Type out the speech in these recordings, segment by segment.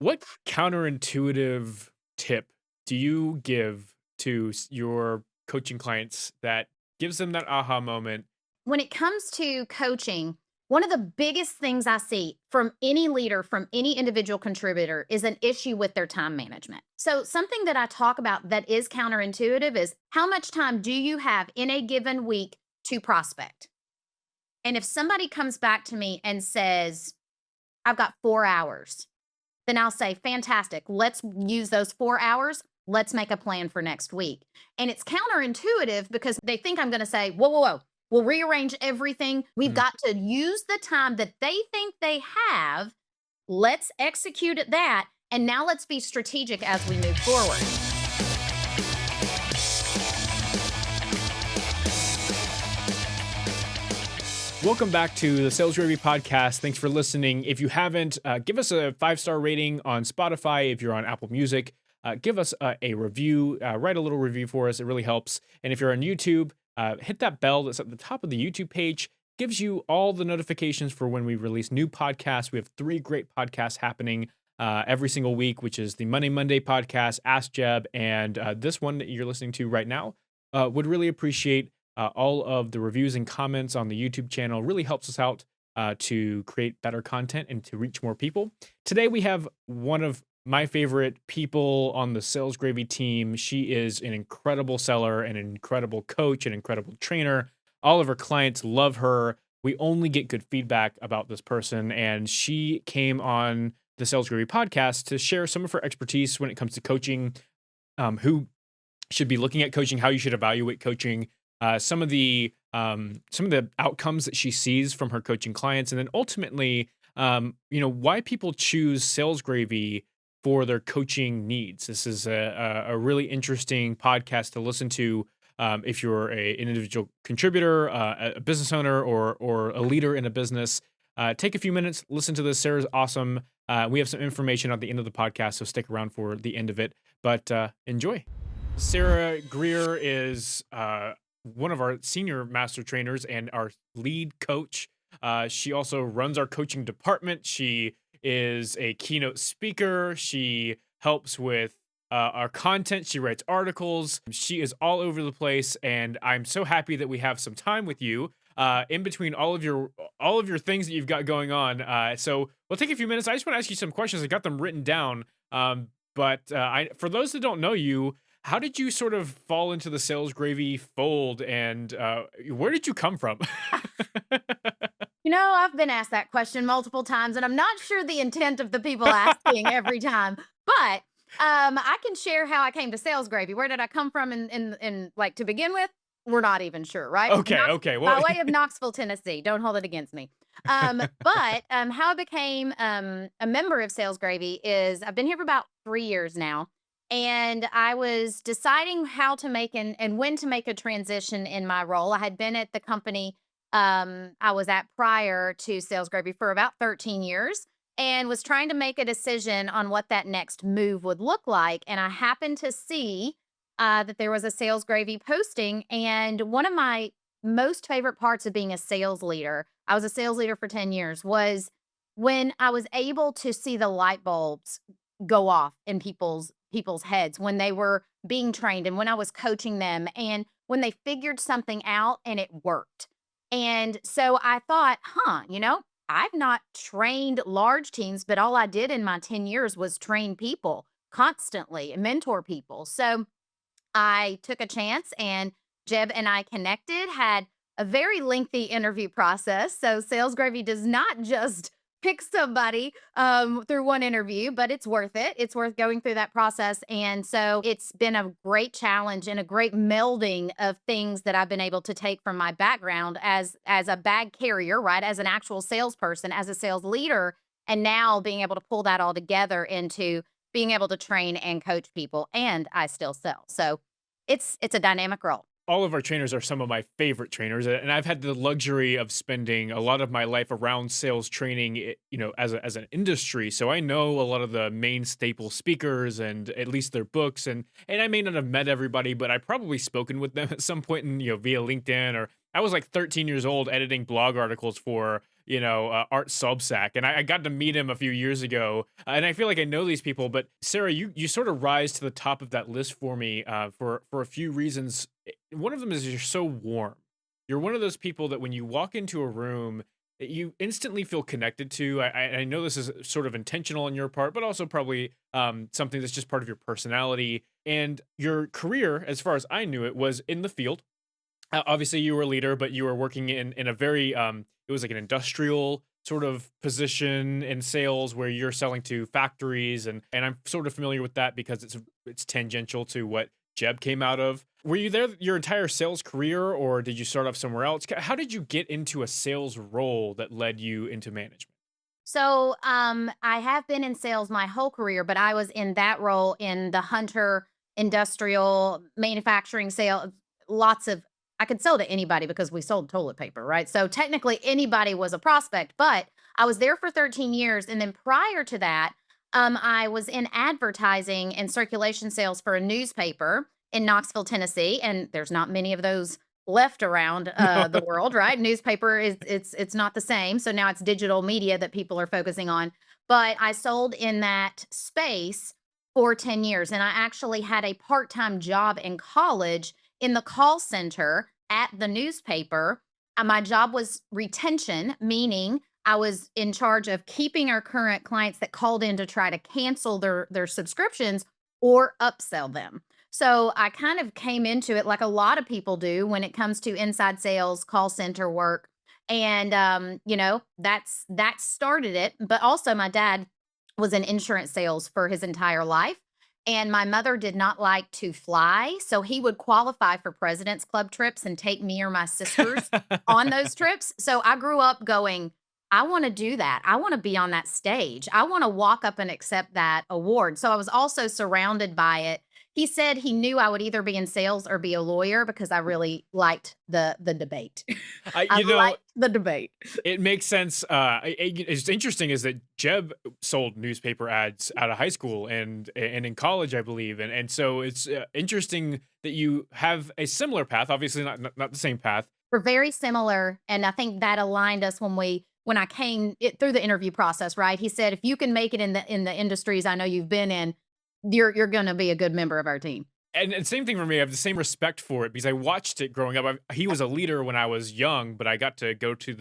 What counterintuitive tip do you give to your coaching clients that gives them that aha moment? When it comes to coaching, one of the biggest things I see from any leader, from any individual contributor, is an issue with their time management. So, something that I talk about that is counterintuitive is how much time do you have in a given week to prospect? And if somebody comes back to me and says, I've got 4 hours, then I'll say, fantastic. Let's use those 4 hours. Let's make a plan for next week. And it's counterintuitive because they think I'm going to say, whoa, whoa, whoa. We'll rearrange everything. We've Mhm. got to use the time that they think they have. Let's execute at that. And now let's be strategic as we move forward. Welcome back to the Sales Gravy podcast. Thanks for listening. If you haven't, give us a 5-star rating on Spotify. If you're on Apple Music, give us a review. Write a little review for us. It really helps. And if you're on YouTube, hit that bell that's at the top of the YouTube page. Gives you all the notifications for when we release new podcasts. We have 3 great podcasts happening every single week, which is the Monday podcast, Ask Jeb, and this one that you're listening to right now. Would really appreciate all of the reviews and comments on the YouTube channel. Really helps us out to create better content and to reach more people. Today we have one of my favorite people on the Sales Gravy team. She is an incredible seller, an incredible coach, an incredible trainer. All of her clients love her. We only get good feedback about this person, and she came on the Sales Gravy podcast to share some of her expertise when it comes to coaching, who should be looking at coaching, how you should evaluate coaching, some of the outcomes that she sees from her coaching clients, and then ultimately, why people choose Sales Gravy for their coaching needs. This is a really interesting podcast to listen to if you're an individual contributor, a business owner, or a leader in a business. Take a few minutes, listen to this. Sarah's awesome. We have some information at the end of the podcast, so stick around for the end of it. But enjoy. Sarah Greer is one of our senior master trainers and our lead coach. She also runs our coaching department. She is a keynote speaker. She helps with our content. She writes articles. She is all over the place, and I'm so happy that we have some time with you in between all of your things that you've got going on. So we'll take a few minutes. I just want to ask you some questions. I got them written down. For those that don't know you, how did you sort of fall into the Sales Gravy fold, and where did you come from? I've been asked that question multiple times, and I'm not sure the intent of the people asking every time. But I can share how I came to Sales Gravy. Where did I come from? And like to begin with, we're not even sure, right? Okay, okay. By Well, way of Knoxville, Tennessee. Don't hold it against me. But how I became a member of Sales Gravy is I've been here for about 3 years now. And I was deciding how to make and when to make a transition in my role. I had been at the company I was at prior to Sales Gravy for about 13 years and was trying to make a decision on what that next move would look like. And I happened to see that there was a Sales Gravy posting. And one of my most favorite parts of being a sales leader, I was a sales leader for 10 years, was when I was able to see the light bulbs go off in people's heads when they were being trained and when I was coaching them and when they figured something out and it worked. And so I thought, I've not trained large teams, but all I did in my 10 years was train people constantly and mentor people. So I took a chance and Jeb and I connected, had a very lengthy interview process. So Sales Gravy does not just pick somebody through one interview, but it's worth it. It's worth going through that process. And so it's been a great challenge and a great melding of things that I've been able to take from my background as a bag carrier, right? As an actual salesperson, as a sales leader, and now being able to pull that all together into being able to train and coach people, and I still sell. So it's a dynamic role. all of our trainers are some of my favorite trainers, and I've had the luxury of spending a lot of my life around sales training, as an industry. So I know a lot of the main staple speakers and at least their books, and I may not have met everybody, but I probably spoken with them at some point in via LinkedIn. Or I was like 13 years old editing blog articles for Art Subsack, and I got to meet him a few years ago, and I feel like I know these people. But Sarah, you sort of rise to the top of that list for me for a few reasons. One of them is you're so warm. You're one of those people that when you walk into a room, you instantly feel connected to. I know this is sort of intentional on your part, but also probably something that's just part of your personality and your career. As far as I knew it, was in the field. Obviously you were a leader, but you were working in a very it was like an industrial sort of position in sales where you're selling to factories, and I'm sort of familiar with that because it's tangential to what Jeb came out of. Were you there your entire sales career, or did you start off somewhere else? How did you get into a sales role that led you into management? So, I have been in sales my whole career, but I was in that role in the hunter, industrial, manufacturing sale. Lots of I could sell to anybody because we sold toilet paper, right? So technically anybody was a prospect, but I was there for 13 years. And then prior to that, I was in advertising and circulation sales for a newspaper in Knoxville, Tennessee. And there's not many of those left around No. the world, right? Newspaper is it's not the same. So now it's digital media that people are focusing on. But I sold in that space for 10 years, and I actually had a part-time job in college in the call center at the newspaper. My job was retention, meaning I was in charge of keeping our current clients that called in to try to cancel their subscriptions or upsell them. So I kind of came into it like a lot of people do when it comes to inside sales, call center work. And that started it. But also my dad was in insurance sales for his entire life. And my mother did not like to fly. So he would qualify for President's Club trips and take me or my sisters on those trips. So I grew up going, I want to do that. I want to be on that stage. I want to walk up and accept that award. So I was also surrounded by it. He said he knew I would either be in sales or be a lawyer because I really liked the debate. I I you know liked the debate. It makes sense. It's interesting is that Jeb sold newspaper ads out of high school and in college, I believe, and so it's interesting that you have a similar path. Obviously, not the same path. We're very similar, and I think that aligned us when I came through the interview process, right? He said, "If you can make it in the industries I know you've been in, you're gonna be a good member of our team." And same thing for me. I have the same respect for it because I watched it growing up. He was a leader when I was young, but I got to go to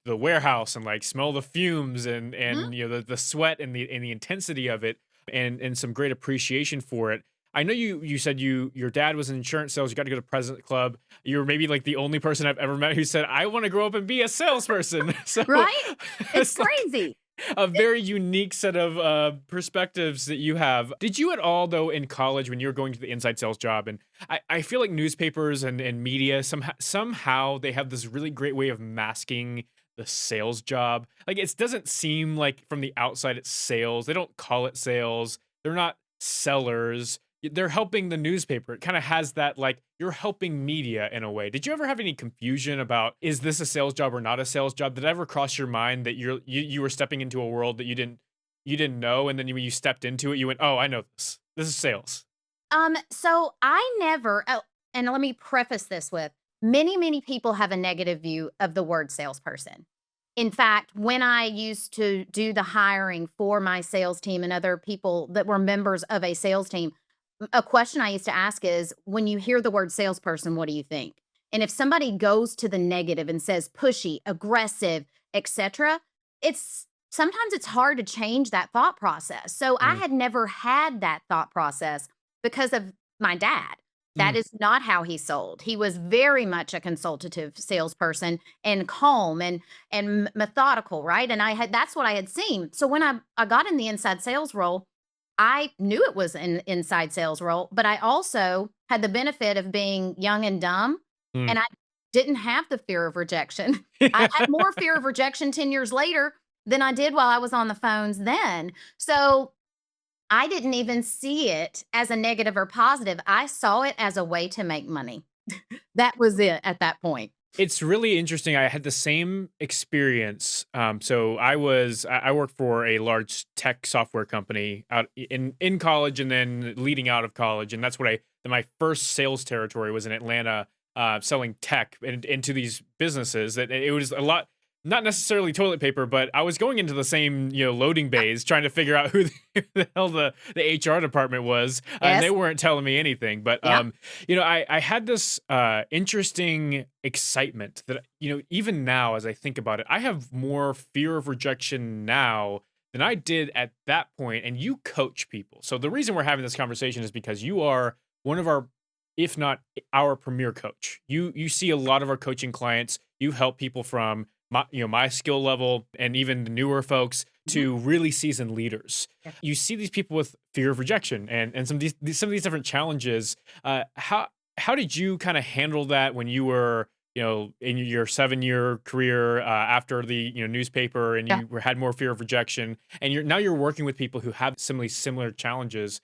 the warehouse and like smell the fumes Mhm. and the sweat and the intensity of it and some great appreciation for it. I know you said your dad was in insurance sales. You got to go to President Club. You were maybe like the only person I've ever met who said I want to grow up and be a salesperson. So Right? It's it's like crazy. a very unique set of perspectives that you have. Did you at all, though, in college when you were going to the inside sales job? And I feel like newspapers and media somehow they have this really great way of masking the sales job. Like it doesn't seem like from the outside it's sales. They don't call it sales. They're not sellers. They're helping the newspaper. It kind of has that like you're helping media in a way. Did you ever have any confusion about is this a sales job or not a sales job? Did it ever cross your mind that you were stepping into a world that you didn't know, and then when you stepped into it, you went, "Oh, I know this. This is sales." So I never and let me preface this with many people have a negative view of the word salesperson. In fact, when I used to do the hiring for my sales team and other people that were members of a sales team, a question I used to ask is, when you hear the word salesperson, what do you think? And if somebody goes to the negative and says pushy, aggressive, etc., it's hard to change that thought process. So I Mm, had never had that thought process because of my dad. That mm. is not how he sold. He was very much a consultative salesperson and calm and methodical, right? And I had that's what I had seen. So when I got in the inside sales role, I knew it was an inside sales role, but I also had the benefit of being young and dumb, Mm. and I didn't have the fear of rejection. I had more fear of rejection 10 years later than I did while I was on the phones then. So I didn't even see it as a negative or positive. I saw it as a way to make money. That was it at that point. It's really interesting. I had the same experience. So I worked for a large tech software company out in college and then leading out of college, and that's what my first sales territory was in Atlanta, selling tech into these businesses. That it was a lot not necessarily toilet paper, but I was going into the same, loading bays trying to figure out who the hell the HR department was, and they Yes. weren't telling me anything. But Yeah. I had this interesting excitement that even now, as I think about it, I have more fear of rejection now than I did at that point. And you coach people, so the reason we're having this conversation is because you are one of our, if not our premier coach. You see a lot of our coaching clients. You help people from my skill level and even the newer folks Mhm. to really seasoned leaders. Yeah. You see these people with fear of rejection and some of these different challenges. How did you kind of handle that when you were in your 7-year career after the newspaper, and Yeah. had more fear of rejection, and you're working with people who have similar challenges?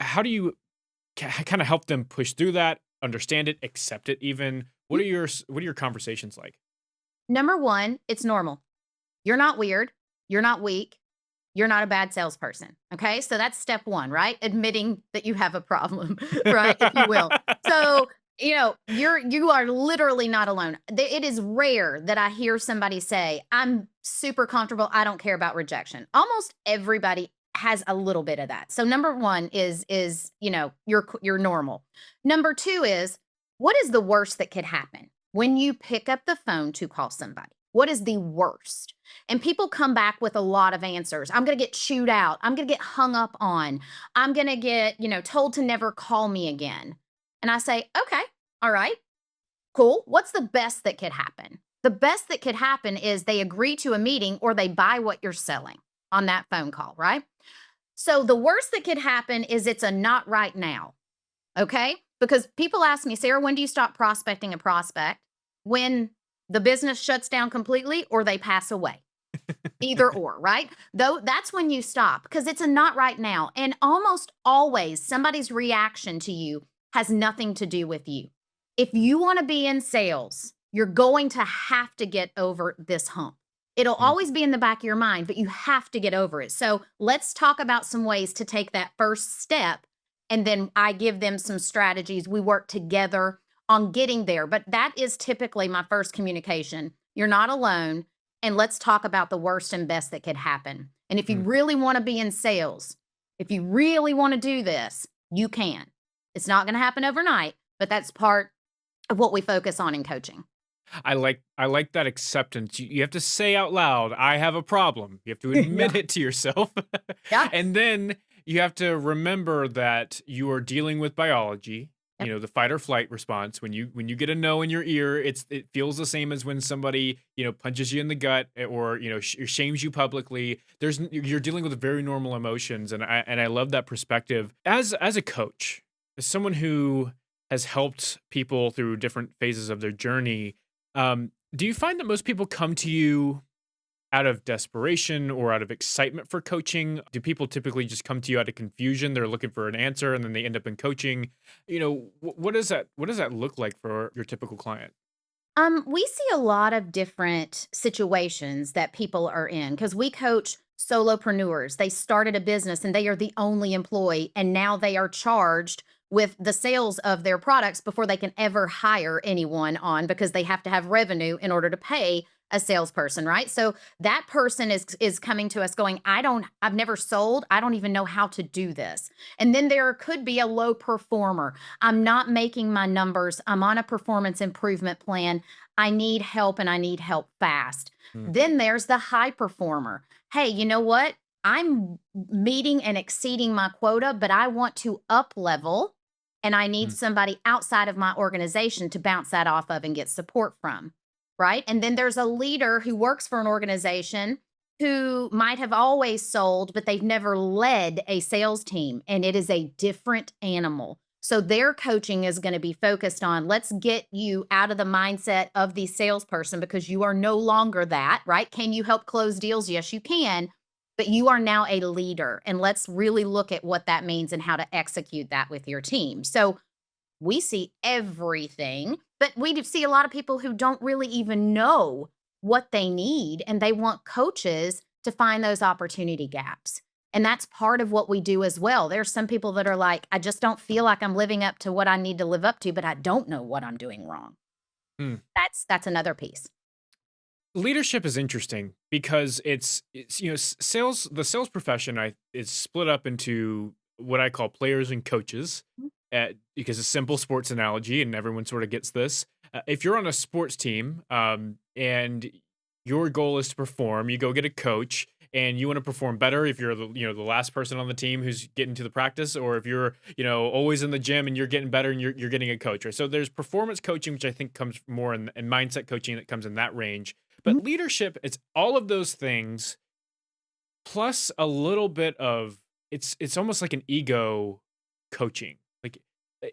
How do you kind of help them push through that, understand it, accept it even? What are your conversations like? Number one, it's normal. You're not weird. You're not weak. You're not a bad salesperson. Okay. So that's step one, right? Admitting that you have a problem, right? If you will. So, you are literally not alone. It is rare that I hear somebody say, I'm super comfortable. I don't care about rejection. Almost everybody has a little bit of that. So number one is, you're normal. Number two is, what is the worst that could happen when you pick up the phone to call somebody? What is the worst? And people come back with a lot of answers. I'm going to get chewed out. I'm going to get hung up on. I'm going to get, told to never call me again. And I say, okay, all right, cool. What's the best that could happen? The best that could happen is they agree to a meeting or they buy what you're selling on that phone call, right? So the worst that could happen is it's a not right now. Okay. Because people ask me, Sarah, when do you stop prospecting a prospect? When the business shuts down completely or they pass away. Either or, right? Though that's when you stop because it's a not right now. And almost always somebody's reaction to you has nothing to do with you. If you want to be in sales, you're going to have to get over this hump. It'll Mm, always be in the back of your mind, but you have to get over it. So let's talk about some ways to take that first step. And then I give them some strategies. We work together on getting there. But that is typically my first communication. You're not alone, and let's talk about the worst and best that could happen. And if you mm. really want to be in sales, if you really want to do this, you can. It's not going to happen overnight, but that's part of what we focus on in coaching. I like that acceptance. You have to say out loud, "I have a problem." You have to admit Yeah. it to yourself, Yeah. and then you have to remember that you are dealing with biology. Yep. The fight or flight response. When you get a no in your ear, it feels the same as when somebody punches you in the gut, or shames you publicly. You're dealing with very normal emotions, and I love that perspective. As a coach, as someone who has helped people through different phases of their journey, do you find that most people come to you out of desperation or out of excitement for coaching? Do people typically just come to you out of confusion? They're looking for an answer and then they end up in coaching. What does that look like for your typical client? We see a lot of different situations that people are in because we coach solopreneurs. They started a business and they are the only employee, and now they are charged with the sales of their products before they can ever hire anyone on because they have to have revenue in order to pay a salesperson, right? So that person is coming to us going, I've never sold. I don't even know how to do this. And then there could be a low performer. I'm not making my numbers. I'm on a performance improvement plan. I need help and I need help fast. Mm, Then there's the high performer. Hey, you know what? I'm meeting and exceeding my quota, but I want to up level and I need mm, somebody outside of my organization to bounce that off of and get support from. Right. And then there's a leader who works for an organization who might have always sold, but they've never led a sales team. And it is a different animal. So their coaching is going to be focused on let's get you out of the mindset of the salesperson because you are no longer that, right? Can you help close deals? Yes, you can. But you are now a leader. And let's really look at what that means and how to execute that with your team. So we see everything, but we do see a lot of people who don't really even know what they need, and they want coaches to find those opportunity gaps. And that's part of what we do as well. There's some people that are like, I just don't feel like I'm living up to what I need to live up to, but I don't know what I'm doing wrong. mm. That's another piece. Leadership is interesting because it's sales the sales profession is split up into what I call players and coaches, Mhm. because it's a simple sports analogy and everyone sort of gets this. If you're on a sports team, and your goal is to perform, you go get a coach and you want to perform better. If you're the last person on the team who's getting to the practice, or if you're always in the gym and you're getting better and you're getting a coach, right? So there's performance coaching, which I think comes more in mindset coaching, that comes in that range. Mhm. But leadership, it's all of those things plus a little bit of, it's almost like an ego coaching. Like,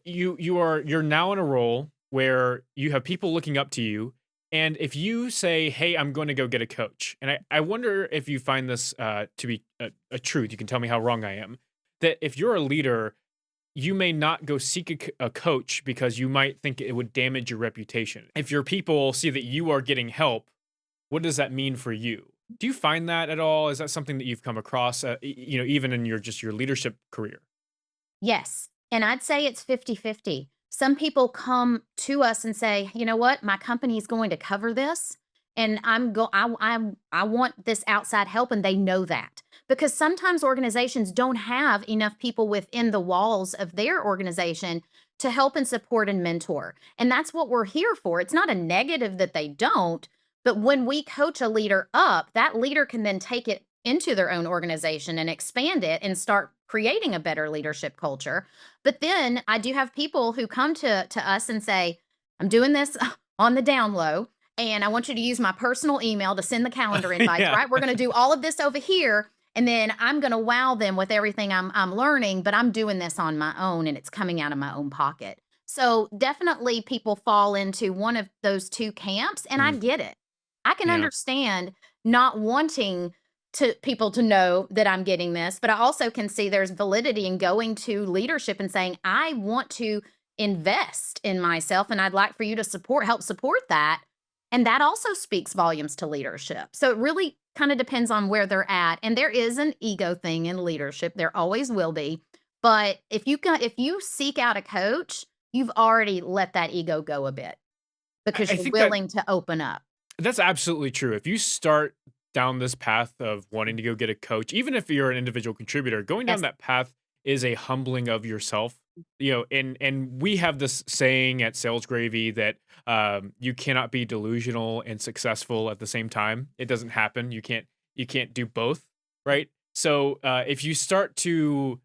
you're now in a role where you have people looking up to you, and if you say, "Hey, I'm going to go get a coach," and I wonder if you find this to be a truth. You can tell me how wrong I am. That if you're a leader, you may not go seek a coach because you might think it would damage your reputation. If your people see that you are getting help, what does that mean for you? Do you find that at all? Is that something that you've come across, even in your leadership career? Yes, and I'd say it's 50-50. Some people come to us and say, "You know what? My company is going to cover this, and I want this outside help," and they know that. Because sometimes organizations don't have enough people within the walls of their organization to help and support and mentor, and that's what we're here for. It's not a negative that they don't, but when we coach a leader up, that leader can then take it into their own organization and expand it and start creating a better leadership culture. But then I do have people who come to us and say, "I'm doing this on the down low, and I want you to use my personal email to send the calendar invites, Yeah. right? We're going to do all of this over here, and then I'm going to wow them with everything I'm learning, but I'm doing this on my own and it's coming out of my own pocket." So definitely people fall into one of those two camps, and I Mhm. get it. I can Yeah. understand not wanting to people to know that I'm getting this, but I also can see there's validity in going to leadership and saying, "I want to invest in myself and I'd like for you to help support that." And that also speaks volumes to leadership. So it really kind of depends on where they're at. And there is an ego thing in leadership. There always will be. But if you seek out a coach, you've already let that ego go a bit because I you're think that willing to open up. that's absolutely true. If you start down this path of wanting to go get a coach, even if you're an individual contributor, going down Yes. that path is a humbling of yourself. And we have this saying at Sales Gravy that you cannot be delusional and successful at the same time. It doesn't happen. You can't do both, right? So if you start to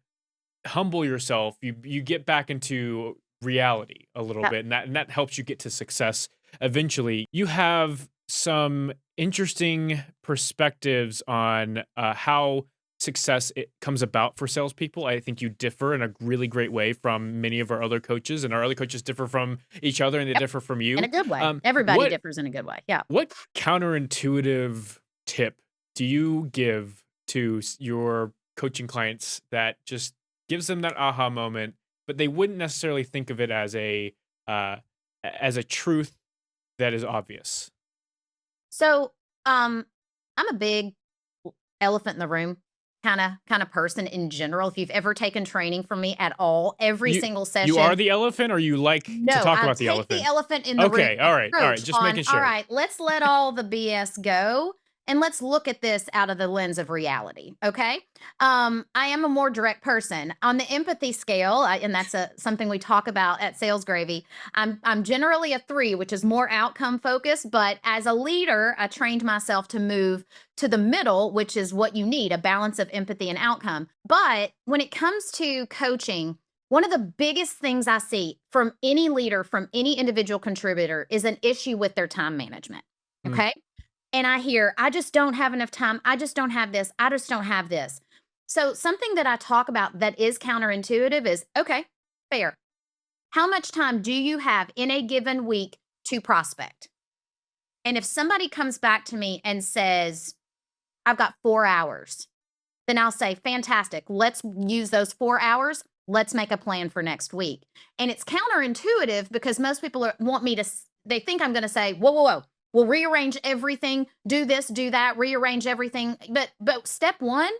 humble yourself, you get back into reality a little Yep. bit, and that helps you get to success eventually. You have some interesting perspectives on how success it comes about for salespeople. I think you differ in a really great way from many of our other coaches, and our other coaches differ from each other, and they Yep. differ from In a you. good way. Um, Everybody what differs in a good way. Yeah. what counterintuitive tip do you give to your coaching clients that just gives them that aha moment, but they wouldn't necessarily think of it uh, as a truth that is obvious? So, I'm a big elephant in the room kinda person in general. If you've ever taken training from me at all, every You single you are session. the elephant, or you like to No, talk I about the take the elephant? elephant in the room Okay, all right, approach just on, making "All sure. right, let's let all the BS go, and let's look at this out of the lens of reality," okay? I am a more direct person. On the empathy scale, and that's something we talk about at Sales Gravy, I'm generally a 3, which is more outcome focused, but as a leader, I trained myself to move to the middle, which is what you need, a balance of empathy and outcome. But when it comes to coaching, one of the biggest things I see from any leader, from any individual contributor, is an issue with their time management. Mm, Okay. And I hear, "I just don't have enough time. I just don't have this. I just don't have this." So, something that I talk about that is counterintuitive is, okay, fair. How much time do you have in a given week to prospect? And if somebody comes back to me and says, "I've got 4 hours," then I'll say, "Fantastic. Let's use those 4 hours. Let's make a plan for next week." And it's counterintuitive because most people want me to, they think I'm going to say, "Whoa, whoa, whoa. We'll rearrange everything, do this, do that, rearrange everything." But step one,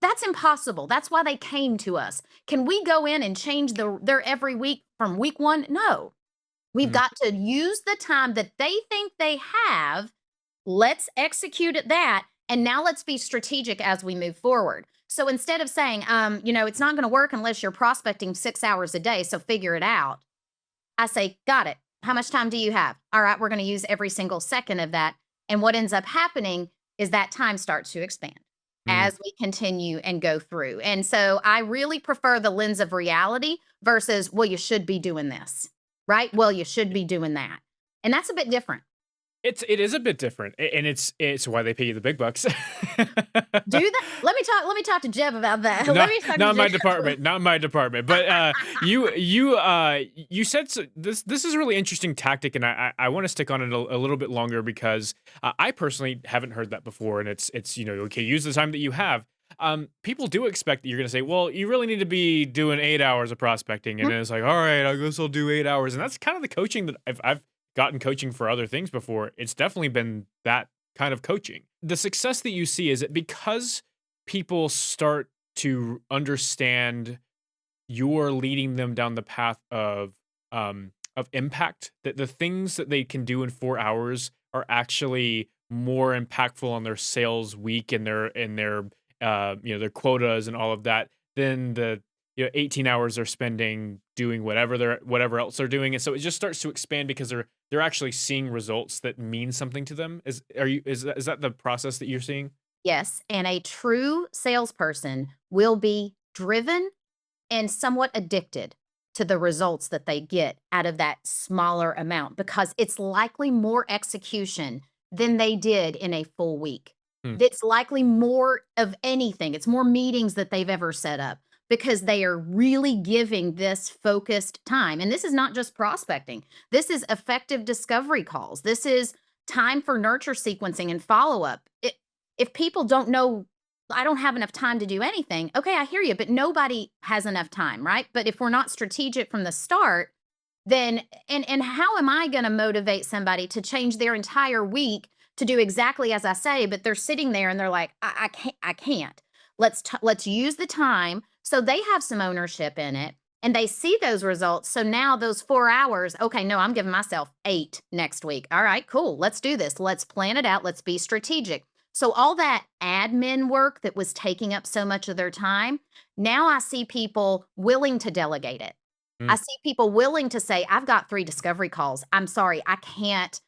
that's impossible. That's why they came to us. Can we go in and change their every week from week one? No. We've mhm. got to use the time that they think they have Let's execute at that. And now let's be strategic as we move forward. So instead of saying, it's not going to work unless you're prospecting 6 hours a day. So figure it out. I say, got it. How much time do you have? All right, we're going to use every single second of that. And what ends up happening is that time starts to expand Mm. as we continue and go through. And so I really prefer the lens of reality versus, well, you should be doing this, right? Well, you should be doing that. And that's a bit different. It is a bit different, and it's why they pay you the big bucks. Do that. Let me talk to Jeb about that. Let Not me talk to not my Jeb. department, not my department. But you said this is a really interesting tactic, and I want to stick on it a little bit longer because I personally haven't heard that before, and it's okay, use the time that you have. People do expect that you're going to say, well, you really need to be doing 8 hours of prospecting, and Mhm. then it's like, all right, I guess I'll do 8 hours, and that's kind of the coaching that I've gotten coaching for other things before. It's definitely been that kind of coaching. The success that you see, is it because people start to understand you're leading them down the path of impact, that the things that they can do in 4 hours are actually more impactful on their sales week and their quotas and all of that than the 18 hours they're spending doing whatever else they're doing. And so it just starts to expand because they're actually seeing results that mean something to them. Is that the process that you're seeing? Yes. And a true salesperson will be driven and somewhat addicted to the results that they get out of that smaller amount because it's likely more execution than they did in a full week. Hmm. It's likely more of anything. It's more meetings that they've ever set up because they are really giving this focused time. And this is not just prospecting. This is effective discovery calls. This is time for nurture sequencing and follow up. If people don't know, I don't have enough time to do anything. Okay, I hear you, but nobody has enough time, right? But if we're not strategic from the start, then and how am I going to motivate somebody to change their entire week to do exactly as I say, but they're sitting there and they're like, I can't, I can't. Let's use the time so they have some ownership in it and they see those results. So now those 4 hours, okay, no, I'm giving myself 8 next week. All right, cool. Let's do this. Let's plan it out. Let's be strategic. So all that admin work that was taking up so much of their time, now I see people willing to delegate it. Mm. I see people willing to say, "I've got 3 discovery calls. I'm sorry, I can't,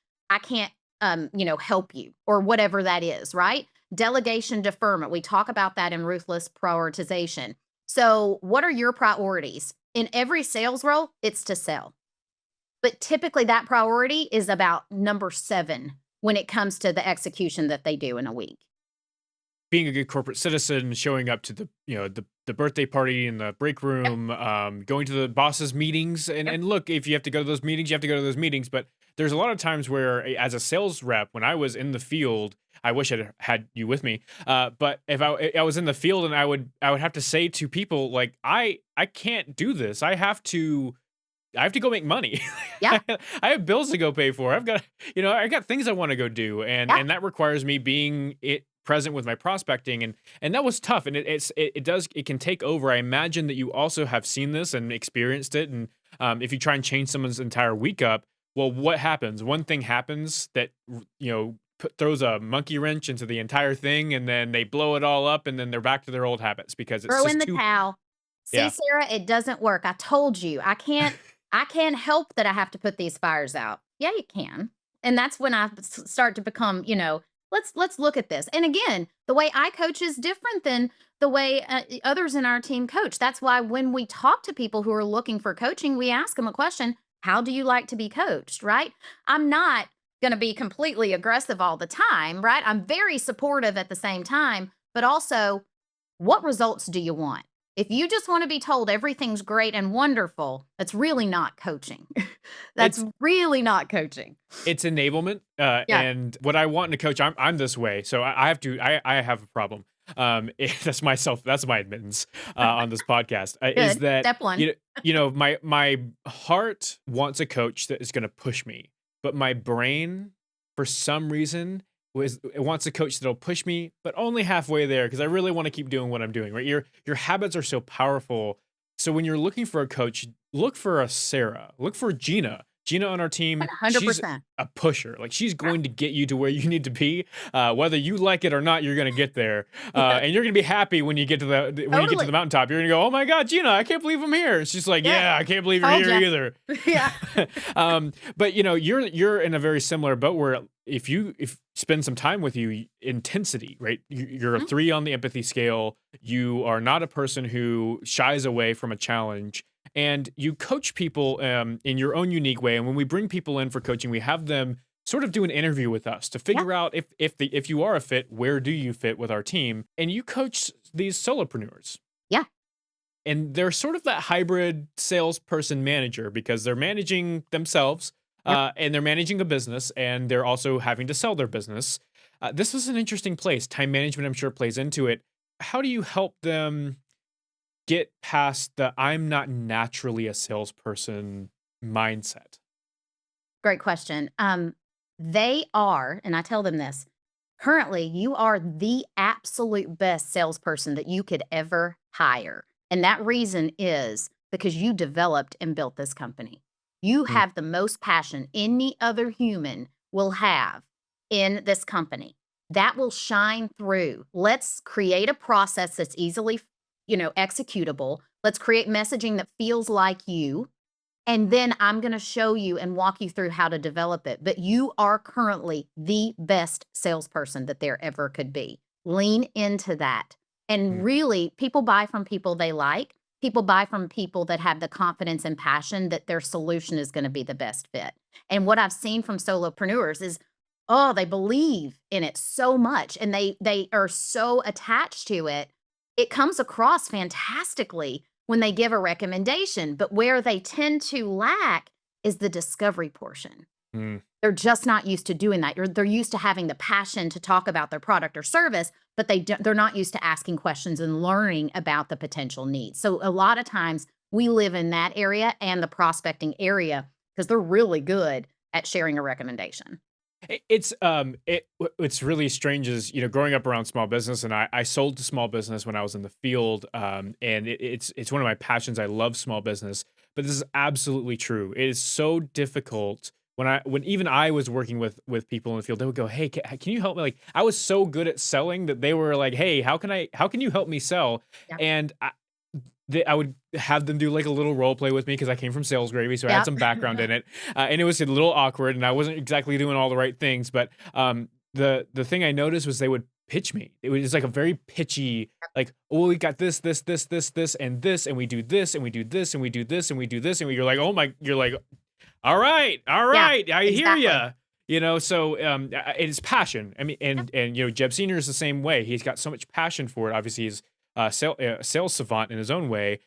help you," or whatever that is, right? Delegation deferment. We talk about that in ruthless prioritization. So, what are your priorities? In every sales role, it's to sell. But typically that priority is about number 7 when it comes to the execution that they do in a week. Being a good corporate citizen, showing up to the birthday party in the break Yep, room, going to the boss's meetings, and yep. and look, if you have to go to those meetings, you have to go to those meetings. But there's a lot of times where, as a sales rep, when I was in the field, I wish I'd had you with me. But if I was in the field, and I would have to say to people like, I can't do this. I have to go make money. Yeah, I have bills to go pay for. I got things I want to go do, and yeah. and that requires me being present with my prospecting, and that was tough, and it can take over. I imagine that you also have seen this and experienced it, and if you try and change someone's entire week up, well, what happens? One thing happens that throws a monkey wrench into the entire thing, and then they blow it all up, and then they're back to their old habits because it's Throw just in the too. towel. "See, Yeah. Sarah, it doesn't work. I told you. I can't help that I have to put these fires out." Yeah, you can. And that's when I start to become, let's look at this. And again, the way I coach is different than the way others in our team coach. That's why when we talk to people who are looking for coaching, we ask them a question, "How do you like to be coached?" Right? I'm not going to be completely aggressive all the time, right? I'm very supportive at the same time, but also, what results do you want? If you just want to be told everything's great and wonderful, that's really not coaching. That's It's really not coaching. It's enablement, Yeah, and what I want in a coach, I'm this way, so I have a problem. That's my admittance on this podcast, is good. that Step 1. my heart wants a coach that is going to push me, but my brain, for some reason, it wants a coach that'll push me, but only halfway there because I really want to keep doing what I'm doing. Right, your habits are so powerful. So when you're looking for a coach, look for a Sarah, look for Gina. Gina on our team, she's 100%. a pusher. Like she's going to get you to where you need to be, whether you like it or not. You're going to get there, Yes, and you're going to be happy when you get to the totally. mountaintop. You're going to go, "Oh my God, Gina, I can't believe I'm here." She's like, Yes, "Yeah, I can't believe you're told here ya. either." Yeah. But you're in a very similar boat where if spend some time with you, intensity, right? You're a Mhm. 3 on the empathy scale. You are not a person who shies away from a challenge, and you coach people in your own unique way. And when we bring people in for coaching, we have them sort of do an interview with us to Yeah, figure out if you are a fit, where do you fit with our team? And you coach these solopreneurs, yeah, and they're sort of that hybrid salesperson manager because they're managing themselves, yep. and they're managing a business, and they're also having to sell their business. This is an interesting place. Time management, I'm sure, plays into it. How do you help them get past the "I'm not naturally a salesperson" mindset? Great question. They are, and I tell them this, currently, you are the absolute best salesperson that you could ever hire. And that reason is because you developed and built this company. You Mm, have the most passion any other human will have in this company. That will shine through. Let's create a process that's easily, executable. Let's create messaging that feels like you, and then I'm gonna show you and walk you through how to develop it. But you are currently the best salesperson that there ever could be. Lean into that. And mm, really, people buy from people they like. People buy from people that have the confidence and passion that their solution is gonna be the best fit. And what I've seen from solopreneurs is, oh, they believe in it so much and they are so attached to it. It comes across fantastically when they give a recommendation, but where they tend to lack is the discovery portion. mm. They're just not used to doing that. They're used to having the passion to talk about their product or service, but they're not used to asking questions and learning about the potential needs. So a lot of times we live in that area and the prospecting area because they're really good at sharing a recommendation. It's really strange is, growing up around small business, and I sold to small business when I was in the field, and it's one of my passions. I love small business, but this is absolutely true. It is so difficult when even I was working with people in the field. They would go, "Hey, can you help me?" Like I was so good at selling that they were like, "Hey, how can you help me sell?" Yeah. And I would have them do like a little role play with me because I came from sales gravy, so I had Yeah. some background in it, and it was a little awkward, and I wasn't exactly doing all the right things. But the thing I noticed was they would pitch me. It was like a very pitchy, like, "Oh, we got this, and we do this, and we do this, and we do this, and we do this," and you're like, "Oh my," you're like, all Yeah. right, I hear Exactly. you. So it's passion. I mean, and Jeb Senior is the same way. He's got so much passion for it. Obviously, he's sales savant in his own way.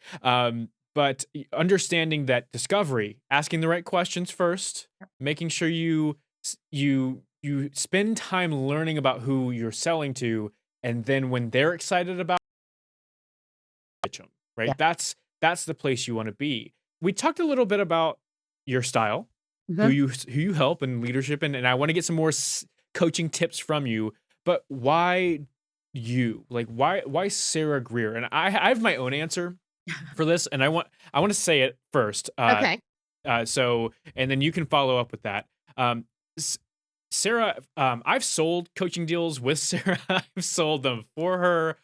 But understanding that discovery, asking the right questions first, making sure you spend time learning about who you're selling to, and then when they're excited about pitch them, Yeah. right? That's the place you want to be. We talked a little bit about your style, Mhm. who you help and leadership, and I want to get some more coaching tips from you. But why you? Like why Sarah Greer? And I have my own answer for this, and I want to say it first. Okay. So and then you can follow up with that. Um, S- Sarah, I've sold coaching deals with Sarah. I've sold them for her.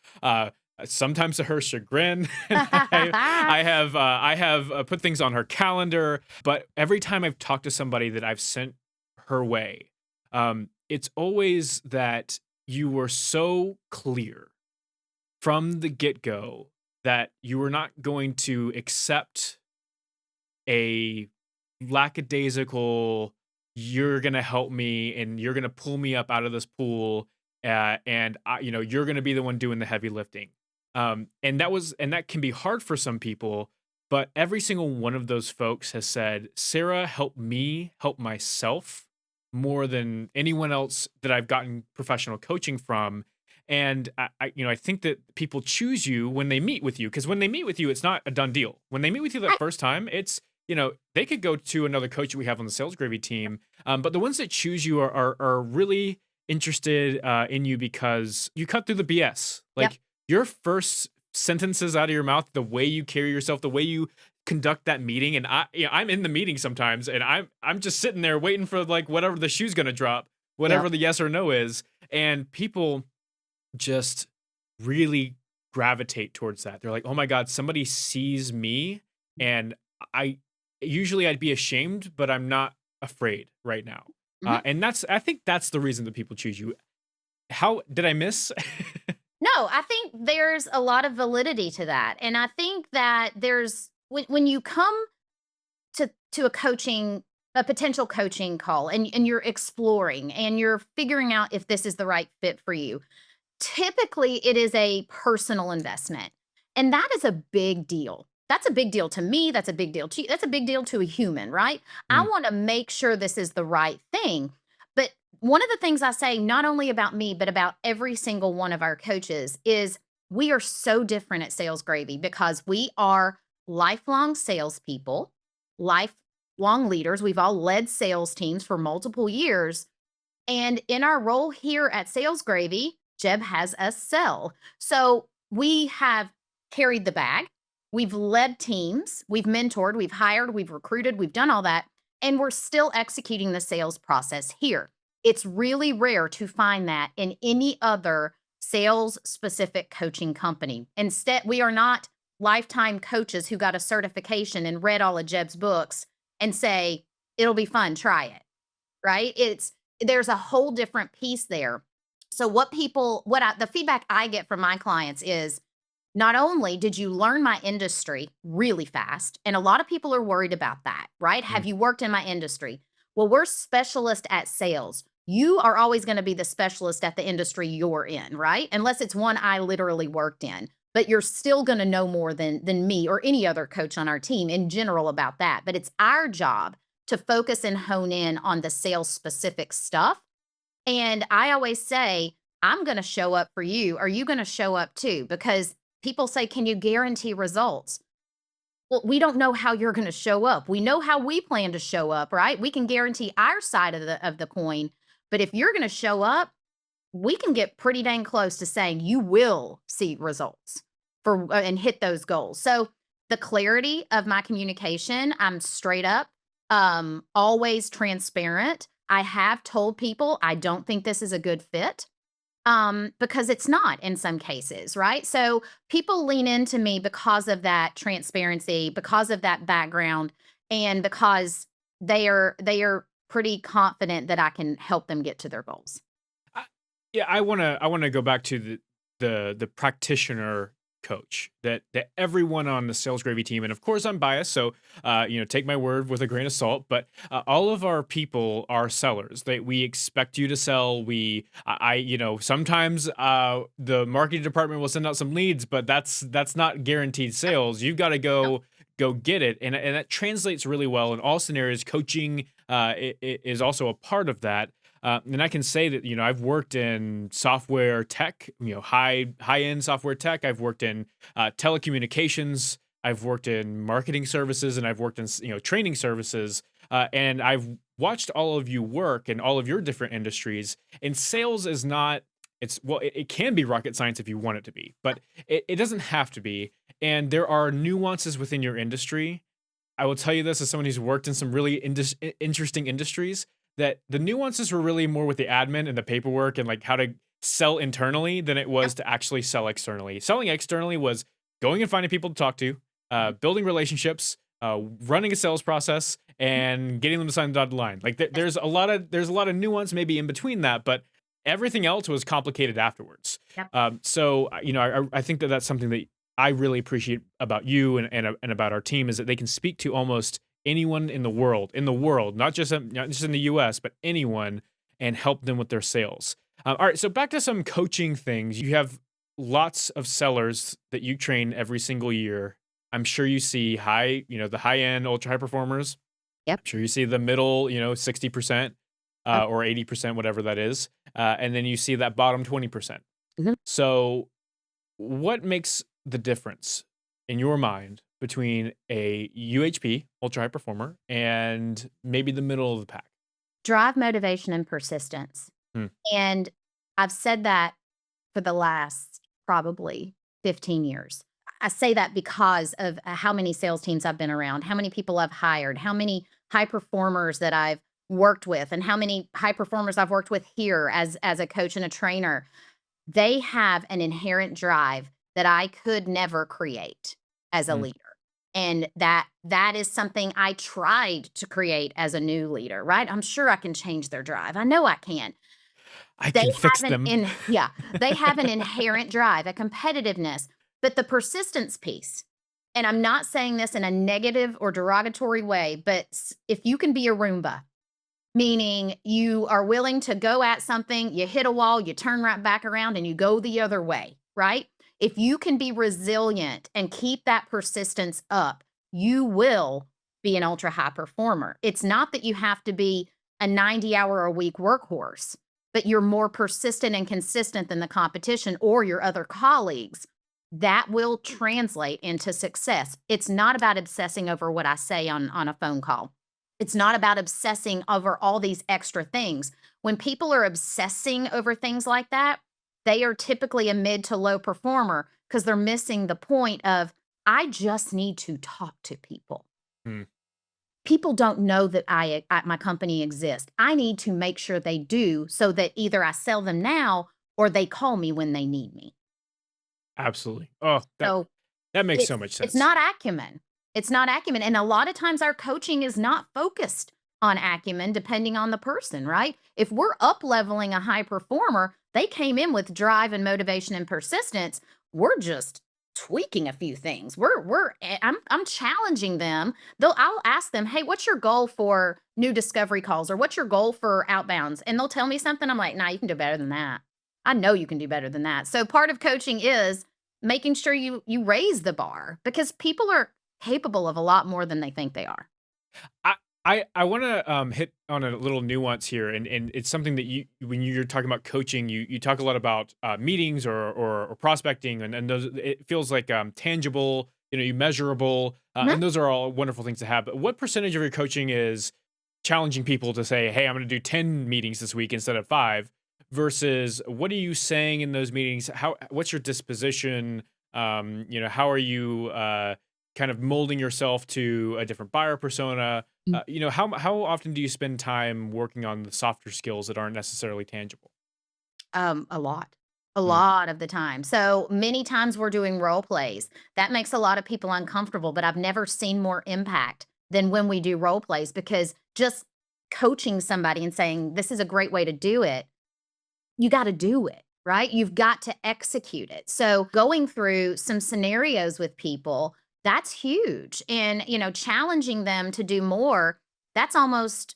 Sometimes to her chagrin. And I have put things on her calendar. But every time I've talked to somebody that I've sent her way, it's always that you were so clear from the get go that you were not going to accept a lackadaisical, "You're gonna help me and you're gonna pull me up out of this pool, and you're gonna be the one doing the heavy lifting." And that can be hard for some people, but every single one of those folks has said, "Sarah helped me help myself more than anyone else that I've gotten professional coaching from." And I think that people choose you when they meet with you, because when they meet with you, it's not a done deal. When they meet with you that first time, they could go to another coach that we have on the Sales Gravy team, but the ones that choose you are really interested in you because you cut through the BS. Yep. Like your first sentences out of your mouth, the way you carry yourself, the way you conduct that meeting, and I'm in the meeting sometimes, and I'm just sitting there waiting for like whatever the shoe's gonna drop, Yep. whatever the yes or no is, and people just really gravitate towards that. They're like, "Oh my god, somebody sees me," and I usually I'd be ashamed, but I'm not afraid right now. Mhm. And I think that's the reason that people choose you. How did I miss? No, I think there's a lot of validity to that, and I think that there's when you come to a potential coaching call, and you're exploring and you're figuring out if this is the right fit for you. Typically, it is a personal investment, and that is a big deal. That's a big deal to me, that's a big deal to you, that's a big deal to a human, right? I Mm, wanna make sure this is the right thing, but one of the things I say, not only about me, but about every single one of our coaches is we are so different at Sales Gravy because we are lifelong salespeople, lifelong leaders. We've all led sales teams for multiple years, and in our role here at Sales Gravy, Jeb has us sell. So we have carried the bag. We've led teams. We've mentored. We've hired. We've recruited. We've done all that. And we're still executing the sales process here. It's really rare to find that in any other sales specific coaching company. Instead, we are not lifetime coaches who got a certification and read all of Jeb's books and say, it'll be fun, try it, right? There's a whole different piece there. So the feedback I get from my clients is not only did you learn my industry really fast, and a lot of people are worried about that, right? Have mm. you worked in my industry? Well, we're specialists at sales. You are always going to be the specialist at the industry you're in, right? Unless it's one I literally worked in. But you're still going to know more than me or any other coach on our team in general about that. But it's our job to focus and hone in on the sales specific stuff. And I always say, I'm going to show up for you. Are you going to show up too? Because people say, can you guarantee results? Well, we don't know how you're going to show up. We know how we plan to show up, right? We can guarantee our side of the coin. But if you're going to show up, we can get pretty dang close to saying you will see results and hit those goals. So the clarity of my communication, I'm straight up, always transparent. I have told people I don't think this is a good fit, because it's not in some cases, right? So people lean into me because of that transparency, because of that background, and because they are pretty confident that I can help them get to their goals. I, yeah, I wanna go back to the practitioner coach that everyone on the sales gravy team, and of course I'm biased, so take my word with a grain of salt. But all of our people are sellers. We expect you to sell. Sometimes the marketing department will send out some leads, but that's not guaranteed sales. You've got to Yep. go get it, and that translates really well in all scenarios. Coaching is also a part of that. And I can say that I've worked in software tech, high end software tech. I've worked in telecommunications. I've worked in marketing services, and I've worked in training services. And I've watched all of you work in all of your different industries. And sales is not. It can be rocket science if you want it to be, but it doesn't have to be. And there are nuances within your industry. I will tell you this as someone who's worked in some really interesting industries, that the nuances were really more with the admin and the paperwork and like how to sell internally than it was Yep. to actually sell externally. Selling externally was going and finding people to talk to, Mhm. building relationships, running a sales process, Mhm. and getting them to sign the dotted line. Like Yes. there's a lot of nuance maybe in between that, but everything else was complicated afterwards. Yep. So I think that that's something that I really appreciate about you and about our team, is that they can speak to almost anyone in the world, not just in the US, but anyone, and help them with their sales. All right, so back to some coaching things. You have lots of sellers that you train every single year. I'm sure you see the high end ultra high performers. Yep. I'm sure you see the middle, 60%, Yep. or 80%, whatever that is. And then you see that bottom 20%. Mhm. So what makes the difference in your mind between a UHP, ultra high performer, and maybe the middle of the pack? Drive, motivation, and persistence. Hmm. And I've said that for the last probably 15 years. I say that because of how many sales teams I've been around, how many people I've hired, how many high performers that I've worked with, and how many high performers I've worked with here as a coach and a trainer. They have an inherent drive that I could never create as a Mm. leader. And that is something I tried to create as a new leader, right? I'm sure I can change their drive. I know I can. I They can fix have an them. in yeah, they have an inherent drive, a competitiveness, but the persistence piece, and I'm not saying this in a negative or derogatory way, but if you can be a Roomba, meaning you are willing to go at something, you hit a wall, you turn right back around and you go the other way, right? If you can be resilient and keep that persistence up, you will be an ultra high performer. It's not that you have to be a 90-hour a week workhorse, but you're more persistent and consistent than the competition or your other colleagues. That will translate into success. It's not about obsessing over what I say on a phone call. It's not about obsessing over all these extra things. When people are obsessing over things like that, they are typically a mid to low performer because they're missing the point of, I just need to talk to people. Mm. People don't know that my company exists. I need to make sure they do so that either I sell them now or they call me when they need me. Absolutely. Oh, So that makes so It's much it's sense. not acumen. It's not acumen, and a lot of times our coaching is not focused on acumen depending on the person, right? If we're up leveling a high performer, they came in with drive and motivation and persistence. We're just tweaking a few things. I'm challenging them. Though I'll ask them, "Hey, what's your goal for new discovery calls or what's your goal for outbounds?" And they'll tell me something. I'm like, "Nah, you can do better than that. I know you can do better than that." So part of coaching is making sure you raise the bar because people are capable of a lot more than they think they are. I I wanna, hit on a little nuance here, and it's something that you when you're talking about coaching, you talk a lot about, meetings or prospecting, and those it feels like, tangible, you measurable, Mhm. and those are all wonderful things to have, but what percentage of your coaching is challenging people to say, "Hey, I'm gonna do 10 meetings this week instead of 5," versus what are you saying in those meetings? What's your disposition? How are you, kind of molding yourself to a different buyer persona? How often do you spend time working on the softer skills that aren't necessarily tangible? A lot. A Mm, lot of the time. So many times we're doing role plays. That makes a lot of people uncomfortable, but I've never seen more impact than when we do role plays because just coaching somebody and saying, this is a great way to do it, you got to do it, right? You've got to execute it. So going through some scenarios with people, that's huge. And, challenging them to do more, that's almost,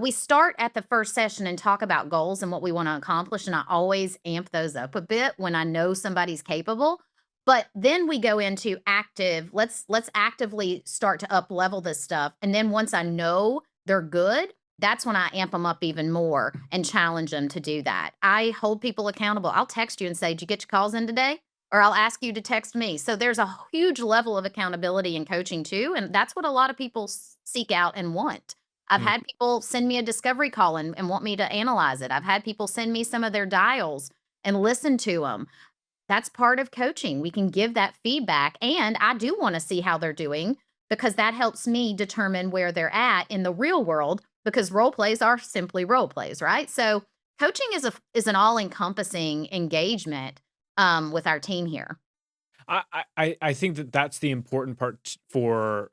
we start at the first session and talk about goals and what we want to accomplish. And I always amp those up a bit when I know somebody's capable. But then we go into active, let's actively start to up level this stuff. And then once I know they're good, that's when I amp them up even more and challenge them to do that. I hold people accountable. I'll text you and say, "Did you get your calls in today?" Or I'll ask you to text me. So there's a huge level of accountability in coaching too. And that's what a lot of people seek out and want. I've mm. had people send me a discovery call and want me to analyze it. I've had people send me some of their dials and listen to them. That's part of coaching. We can give that feedback. And I do want to see how they're doing because that helps me determine where they're at in the real world because role plays are simply role plays, right? So coaching is an all-encompassing engagement with our team here. I think that that's the important part for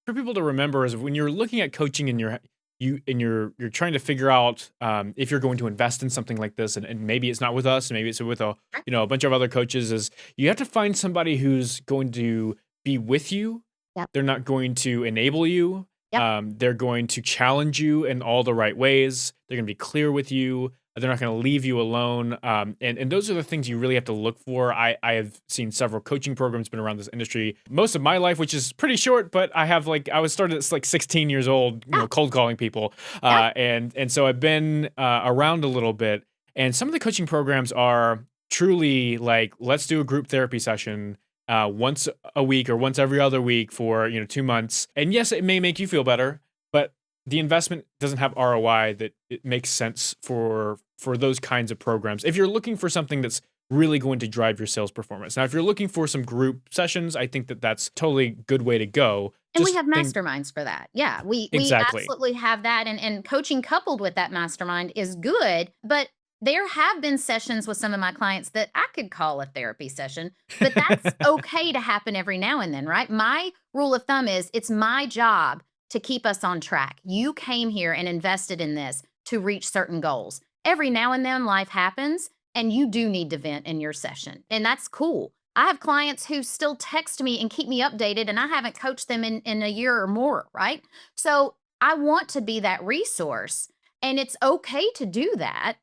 people to remember is when you're looking at coaching and you're trying to figure out if you're going to invest in something like this and maybe it's not with us and maybe it's with Right. a bunch of other coaches is you have to find somebody who's going to be with you. Yep. They're not going to enable you. Yep. They're going to challenge you in all the right ways. They're going to be clear with you. They're not going to leave you alone. And those are the things you really have to look for. I have seen several coaching programs, been around this industry most of my life, which is pretty short, but I was started at like 16 years old, Yeah. cold calling people. Yeah. And so I've been around a little bit. And some of the coaching programs are truly like, let's do a group therapy session once a week or once every other week for 2 months. And yes, it may make you feel better, but the investment doesn't have ROI that it makes sense for those kinds of programs. If you're looking for something that's really going to drive your sales performance. Now, if you're looking for some group sessions, I think that that's totally good way to go. And we Just have think masterminds for that. Yeah, we exactly. absolutely have that, and coaching coupled with that mastermind is good, but there have been sessions with some of my clients that I could call a therapy session, but that's okay to happen every now and then, right? My rule of thumb is it's my job to keep us on track. You came here and invested in this to reach certain goals. Every now and then life happens and you do need to vent in your session, and that's cool. I have clients who still text me and keep me updated, and I haven't coached them in a year or more, right? So I want to be that resource, and it's okay to do that.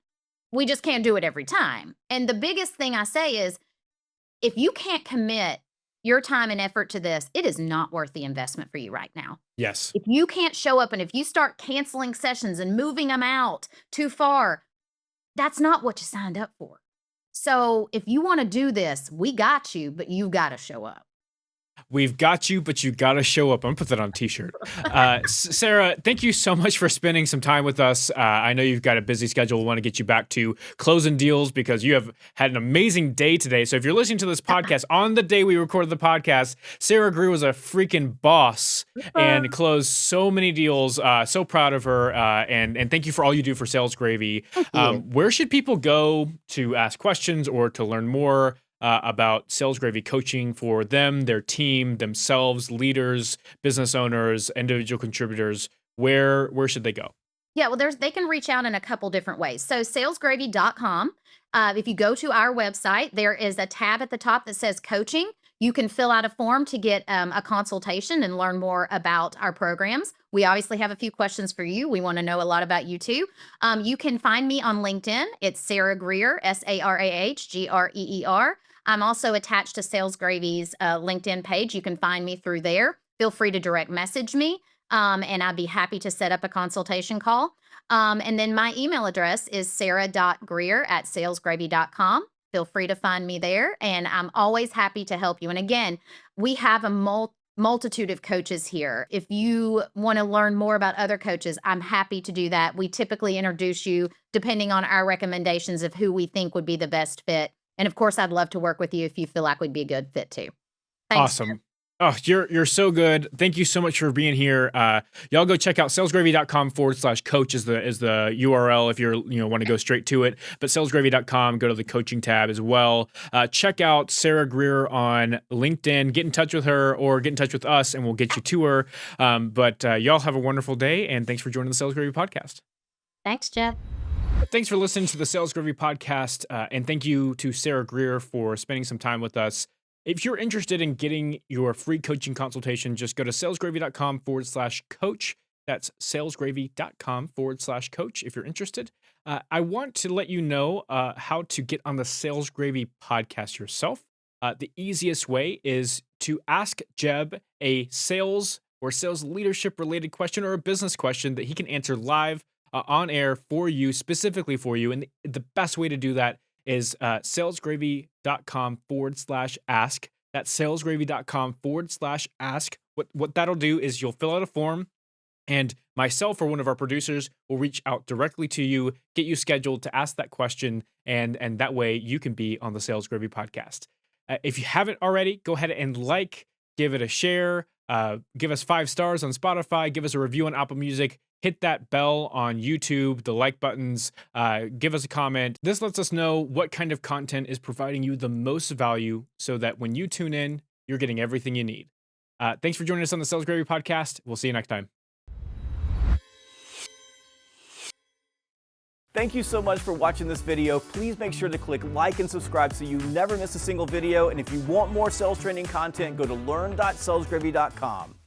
We just can't do it every time. And the biggest thing I say is if you can't commit your time and effort to this, it is not worth the investment for you right now. Yes. If you can't show up and if you start canceling sessions and moving them out too far, that's not what you signed up for. So if you want to do this, we got you, but you got to show up. We've got you, but you got to show up. I'm gonna put that on a t-shirt. Sarah, thank you so much for spending some time with us. I know you've got a busy schedule. We want to get you back to closing deals because you have had an amazing day today. So if you're listening to this podcast on the day we recorded the podcast, Sarah Greer was a freaking boss and closed so many deals. So proud of her. And thank you for all you do for Sales Gravy. Thank you. Where should people go to ask questions or to learn more about Sales Gravy coaching for them, their team, themselves, leaders, business owners, individual contributors? Where should they go? Yeah, well, they can reach out in a couple different ways. So salesgravy.com. If you go to our website, there is a tab at the top that says coaching. You can fill out a form to get a consultation and learn more about our programs. We obviously have a few questions for you. We want to know a lot about you too. You can find me on LinkedIn. It's Sarah Greer, SarahGreer. I'm also attached to Sales Gravy's LinkedIn page. You can find me through there. Feel free to direct message me, and I'd be happy to set up a consultation call. And then my email address is sarah.greer@salesgravy.com. Feel free to find me there, and I'm always happy to help you. And again, we have a multitude of coaches here. If you want to learn more about other coaches, I'm happy to do that. We typically introduce you depending on our recommendations of who we think would be the best fit. And of course, I'd love to work with you if you feel like we'd be a good fit too. Thanks. Awesome. Oh, you're so good. Thank you so much for being here. Y'all go check out salesgravy.com/coach is the URL if want to go straight to it. But salesgravy.com, go to the coaching tab as well. Check out Sarah Greer on LinkedIn. Get in touch with her or get in touch with us and we'll get you to her. But y'all have a wonderful day and thanks for joining the Sales Gravy podcast. Thanks, Jeb. Thanks for listening to the Sales Gravy podcast. And thank you to Sarah Greer for spending some time with us. If you're interested in getting your free coaching consultation, just go to salesgravy.com/coach. That's salesgravy.com/coach if you're interested. I want to let you know how to get on the Sales Gravy podcast yourself. The easiest way is to ask Jeb a sales or sales leadership related question or a business question that he can answer live on air for you, specifically for you. And the best way to do that is salesgravy.com/ask. That's salesgravy.com/ask. What that'll do is you'll fill out a form and myself or one of our producers will reach out directly to you, get you scheduled to ask that question. And that way you can be on the Sales Gravy podcast. If you haven't already, go ahead and give it a share, give us 5 stars on Spotify, give us a review on Apple Music. Hit that bell on YouTube, the like buttons, give us a comment. This lets us know what kind of content is providing you the most value so that when you tune in, you're getting everything you need. Thanks for joining us on the Sales Gravy podcast. We'll see you next time. Thank you so much for watching this video. Please make sure to click like and subscribe so you never miss a single video. And if you want more sales training content, go to learn.salesgravy.com.